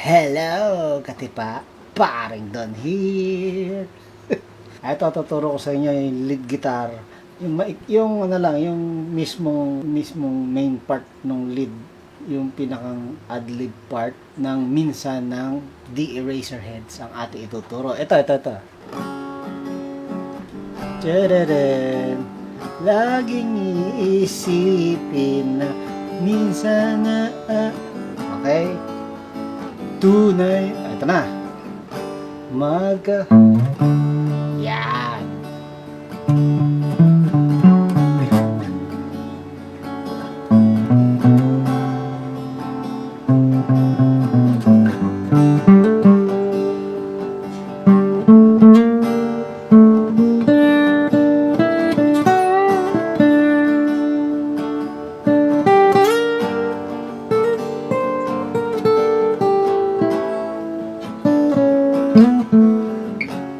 Hello, katipa. Paring Don here. Ito, tuturo ko sa inyo yung lead guitar. Yung ano lang, yung mismong main part ng lead. Yung pinakang ad-lib part ng minsan ng The Eraserheads ang ating ituturo. Ito. Tadadaan. Laging iisipin na minsan na okay? Tunay, ito na. Yan.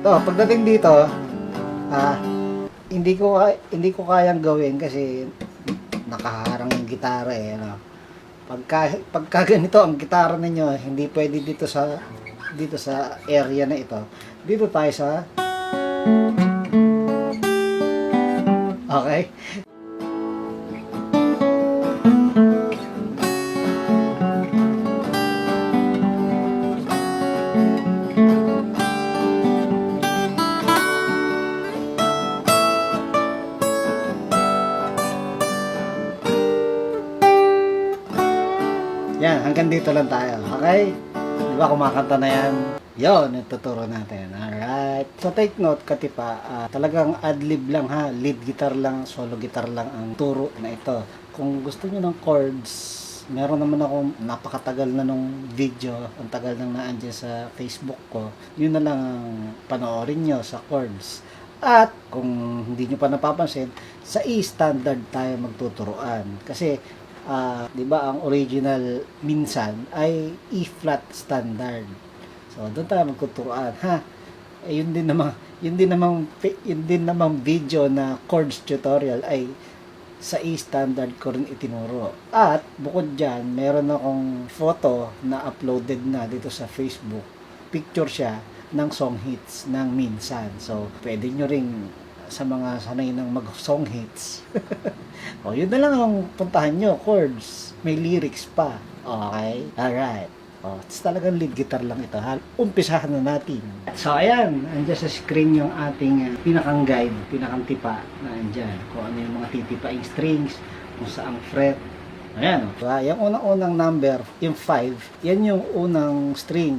To, pagdating dito, hindi ko kayang gawin kasi nakaharang yung gitara ano. Pagka ganito ang gitara ninyo, hindi pwede dito sa area na ito. Dito tayo sa okay. Yan, hanggang dito lang tayo. Okay? Di ba kumakanta na yan? Yon, ituturo natin. Alright. So take note, katipa, talagang ad-lib lang ha. Lead guitar lang, solo guitar lang ang turo na ito. Kung gusto nyo ng chords, meron naman ako napakatagal na nung video. Ang tagal nang naandyan sa Facebook ko. Yun na lang ang panoorin nyo sa chords. At kung hindi nyo pa napapansin, sa E-standard tayo magtuturuan. Kasi di ba ang original minsan ay E-flat standard. So doon tayo magtuturuan ha. Yun din namang video na chords tutorial ay sa E-standard ko rin itinuro. At bukod diyan, meron akong photo na uploaded na dito sa Facebook. Picture siya ng song hits ng minsan. So pwede nyo ring sa mga sanay ng mag-song hits. O, yun na lang ang puntahan nyo, chords. May lyrics pa. Okay? Alright. O, it's talagang lead guitar lang ito. Umpisahan na natin. So, ayan. Andiyan sa screen yung ating pinakang guide, pinakang tipa na andyan. Kung ano yung mga titipaing strings, kung saang fret. Ayan. O. Yung unang-unang number, yung 5, yan yung unang string.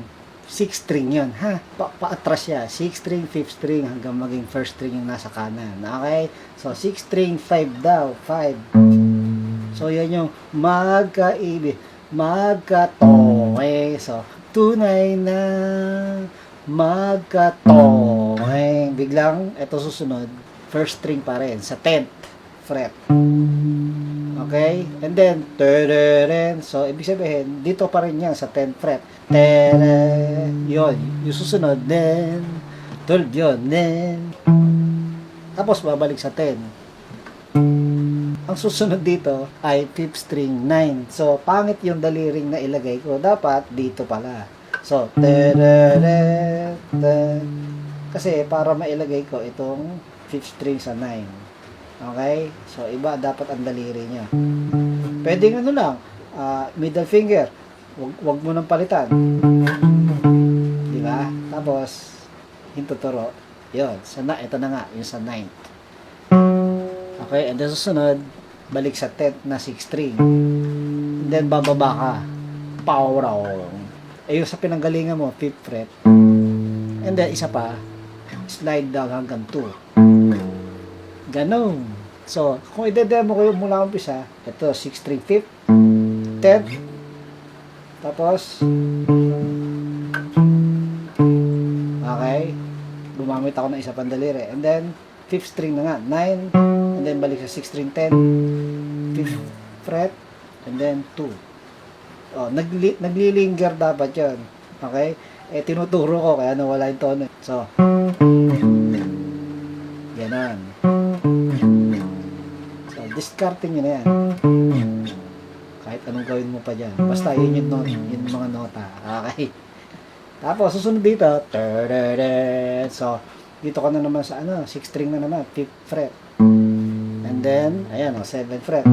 6 string yun, ha? Paatras siya. 6 string, 5th string, hanggang maging 1st string yung nasa kanan. Okay? So, 6 string, 5 daw. 5. So, yan yung magkaibig. Magkato. Okay? So, tunay na magkato. Okay? Biglang, ito susunod. 1st string pa rin. Sa 10th fret. Okay? And then, so, ibig sabihin, dito pa rin yan sa 10th fret. Yun. Yung susunod, then, 12 yun, then, tapos babalik sa 10. Ang susunod dito ay 5th string, 9. So, pangit yung daliring na ilagay ko. Dapat, dito pala. So, kasi para mailagay ko itong 5th string sa 9. Okay? So, iba dapat ang daliri niya. Pwedeng ano lang, middle finger. Wag mo nang palitan. Di ba? Tapos, yung tuturo. Yun. Ito na nga, yung sa 9th. Okay? And then susunod, balik sa 10th na 6th string. And then, bababa ka. Power on. Yung sa pinanggalingan mo, 5th fret. And then, isa pa, slide down hanggang 2. Ganon. So, kung i-demo ko yung mula umpisa, ito, 6th string, 5th, 10th, tapos, okay, gumamit ako ng isa pang daliri. And then, 5th string na nga, 9, and then balik sa 6th string, 10, 5th fret, and then 2. Oh, naglilinger dapat yun. Okay? Tinuturo ko, kaya nawala yung tono. So, ganon. So, discarding nyo na yan. Kahit kahit anong gawin mo pa dyan. Basta yun yung nota, yun yung mga nota. Okay. Tapos, susunod dito. So, dito ka na naman sa 6 string na naman, 5th fret. And then, ayan 7th fret.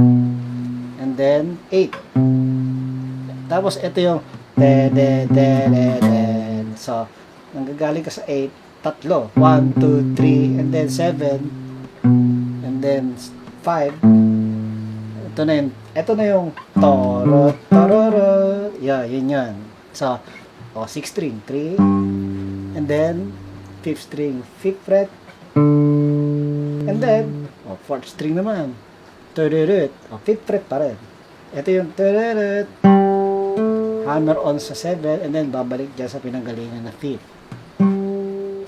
And then, 8. Tapos, ito yung So, nanggagaling ka sa 8, tatlo. 1, 2, 3, and then 7, and then 5. Ito na yung toro, tororo. Yeah, yun yan. So, 6 string, 3, and then 5th string, 5th fret, and then 4th string naman, 5th fret pa rin. Ito yung hammer on sa 7, and then babalik dyan sa pinanggalingan na 5th.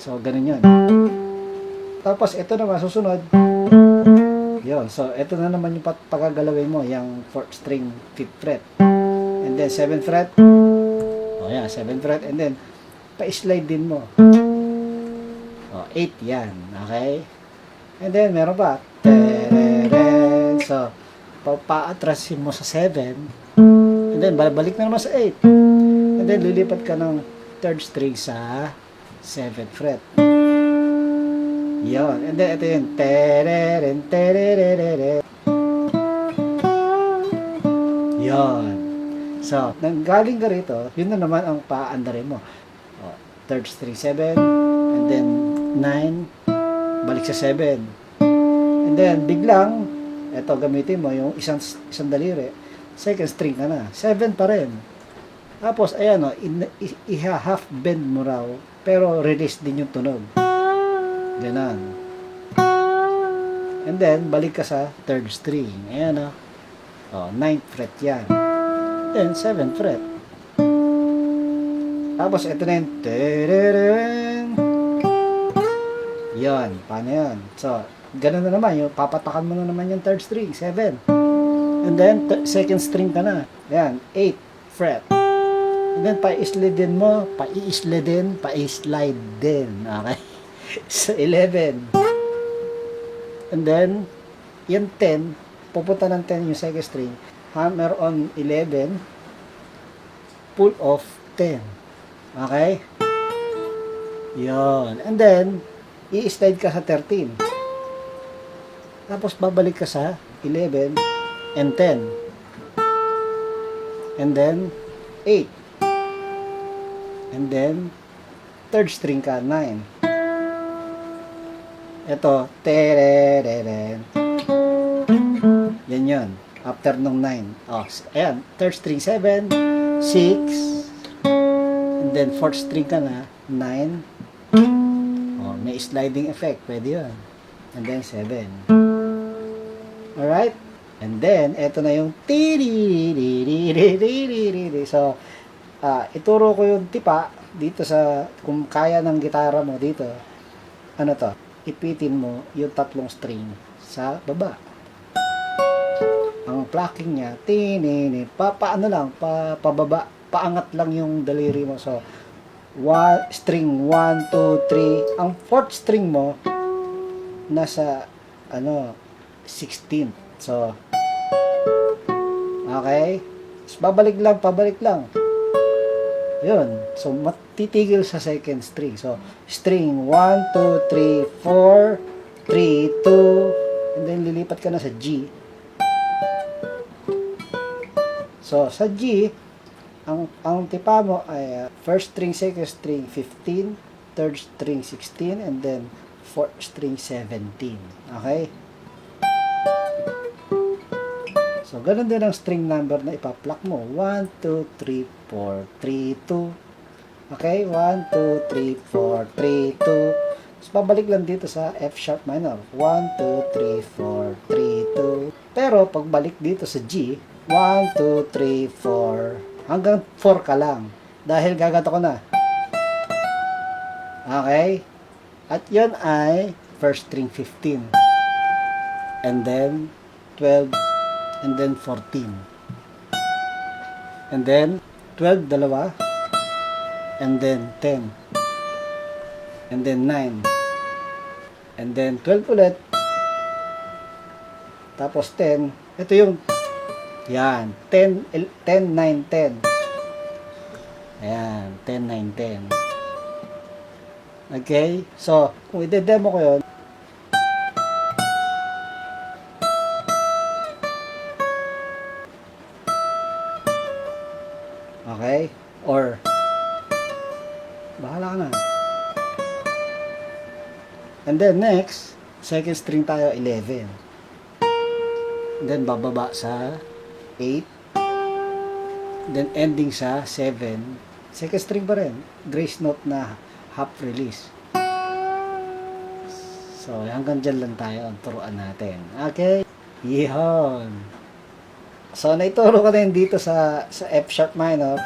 So, ganun yun. Tapos, ito naman, susunod, yun. So, ito na naman yung pagagalawin mo, yung 4th string, 5th fret, and then 7th fret, 7th fret, and then pa-slide din mo. 8 yan. Okay? And then, meron pa. So, pa-atrasin mo sa 7, and then, balik na naman sa 8. And then, lilipat ka ng 3rd string sa 7th fret. Yan. And then, ito yun. Yan. So, nanggaling ka rito, yun na naman ang paandarin mo. 3rd string 7, and then 9, balik sa 7. And then, biglang, eto gamitin mo yung isang daliri, 2nd string ka na, 7 pa rin. Tapos, ayan iha-half bend mo raw, pero release din yung tunog. Ganon. And then, balik ka sa 3rd string. Ayan 9th fret yan. Then, 7th fret. Tapos, ito na yung yan. Paano yan? So, ganun na naman. Yung papatakan mo na naman yung 3rd string. 7. And then, 2nd string ka na. Yan. 8th fret. And then, pa-slide din mo. Pa-slide din. Okay? So, 11. And then, yung 10, pupunta ng 10 yung 2nd string. Hammer on 11, pull off 10. Okay? Yon. And then, i-slide ka sa 13. Tapos, babalik ka sa 11 and 10. And then, 8. And then, 3rd string ka, 9. Ito, terereren. Yan yun. After nung 9. Ayan. 3rd string 7, 6, and then 4th string ka na, 9. May sliding effect. Pwede yun. And then 7. Alright? And then, eto na yung So, ituro ko yung tipa dito sa, kung kaya ng gitara mo dito, ipitin mo yung 3 string sa baba. Ang plucking niya, pababa, paangat lang yung daliri mo. So, string 1, 2, 3. Ang 4th string mo, nasa, 16. So, okay? So, pabalik lang. Yun. So, matitigil sa 2nd string. So, string 1, 2, 3, 4, 3, 2, and then lilipat ka na sa G. So, sa G, ang tipa mo ay 1st string, 2nd string 15, 3rd string 16, and then 4th string 17. Okay? So, ganun din ang string number na ipa-pluck mo. 1, 2, 3, 4, 3, 2. Okay? 1, 2, 3, 4, 3, 2. So, babalik lang dito sa F sharp minor. 1, 2, 3, 4, 3, 2. Pero, pagbalik dito sa G, 1, 2, 3, 4. Hanggang 4 ka lang. Dahil gagato ko na. Okay? At yun ay 1st string 15. And then 12. And then 14. And then 12 dalawa. And then 10. And then 9. And then 12 ulit. Tapos 10. Ito yung Yan, 10, 10, 9, 10. Ayan, 10, 9, 10. Okay? So, kung ide-demo ko yun, okay? Or, bahala ka na. And then next, second string tayo, 11. And then bababa sa 8. Then ending sa 7. Second string pa rin. Grace note na half release. So, hanggang dyan lang tayo ang turuan natin. Okay? Yun. So, naituro ko na yun dito sa F sharp minor.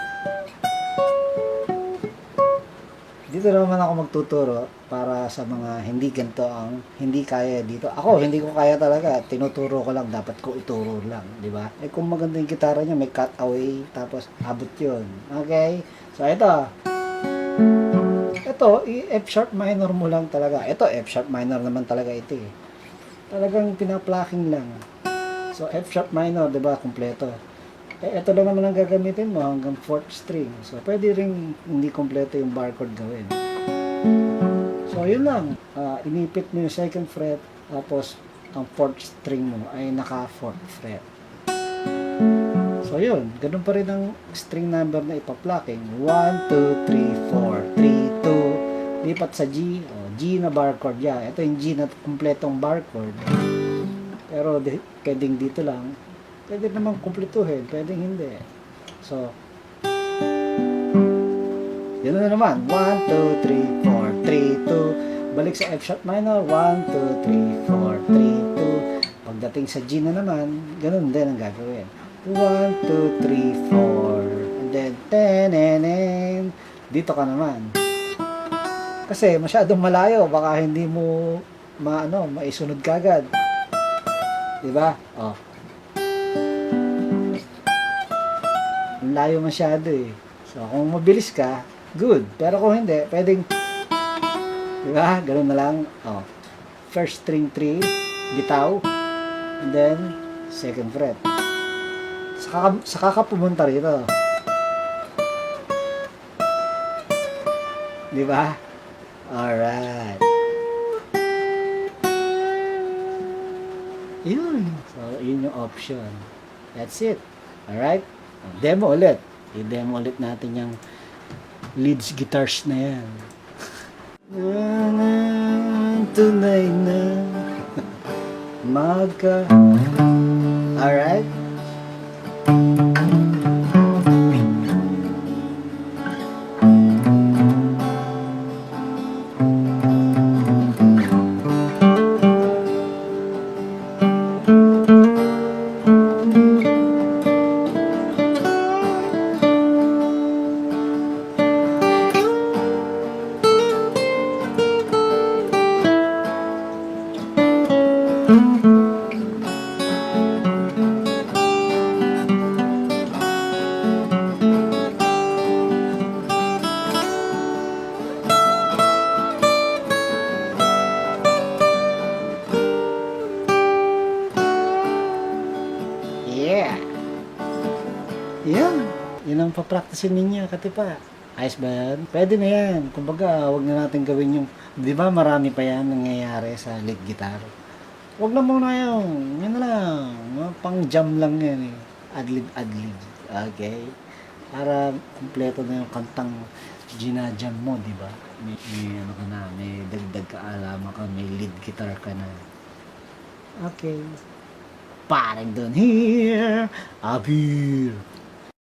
Dito naman ako magtuturo para sa mga hindi ganito ang hindi kaya dito. Ako, hindi ko kaya talaga. Tinuturo ko lang. Dapat ko ituro lang. Di ba? Eh, kung maganda yung gitara niya, may cutaway. Tapos, abot yun. Okay? So, ito. Ito, F sharp minor mo lang talaga. Ito, F sharp minor naman talaga ito eh. Talagang pinaplaking lang. So, F sharp minor, di ba? Kompleto. Eh, ito lang naman ang gagamitin mo hanggang 4th string. So, pwede rin hindi kompleto yung bar chord gawin. So, yun lang. Inipit mo yung 2nd fret, tapos ang 4th string mo ay naka 4th fret. So, yun. Ganun pa rin ang string number na ipa-plucking. 1, 2, 3, 4, 3, 2. Lipat sa G. G na bar chord. Yeah, ito yung G na kompletong bar chord. Pero, pwedeng dito lang. Pwede naman kumpletuhin, pwedeng hindi. So, yun na naman. 1, 2, 3, 4, 3, 2. Balik sa F sharp minor. 1, 2, 3, 4, 3, 2. Pagdating sa G na naman, ganun din ang gagawin. 1, 2, 3, 4. And then, 10, dito ka naman. Kasi masyadong malayo. Baka hindi mo maisunod kagad. Diba? Oh. Layo masyado eh. So, kung mabilis ka, good. Pero kung hindi, pwedeng, diba? Ganun na lang. Oh. First string 3, bitaw, and then, 2nd fret. Saka ka pumunta rito. Diba? Alright. Yun. So, yun yung option. That's it. Alright? Demo ulit. I-demo ulit natin yung leads guitars na yan. Tunay na magka. Alright? Yeah! Yan. Yan ang papraktisin ninyo, katipa. Ayos ba yan? Pwede na yan. Kumbaga, wag na natin gawin yung, di ba marami pa yan nangyayari sa lead guitar. Wag na muna yun. Yan na lang. Pang jam lang yan eh. Adlib. Okay? Para kumpleto na yung kantang ginajam mo, di ba? May ano ka na, may dagdag kaalaman ka, may lead guitar ka na. Okay. Parang doon here, up here.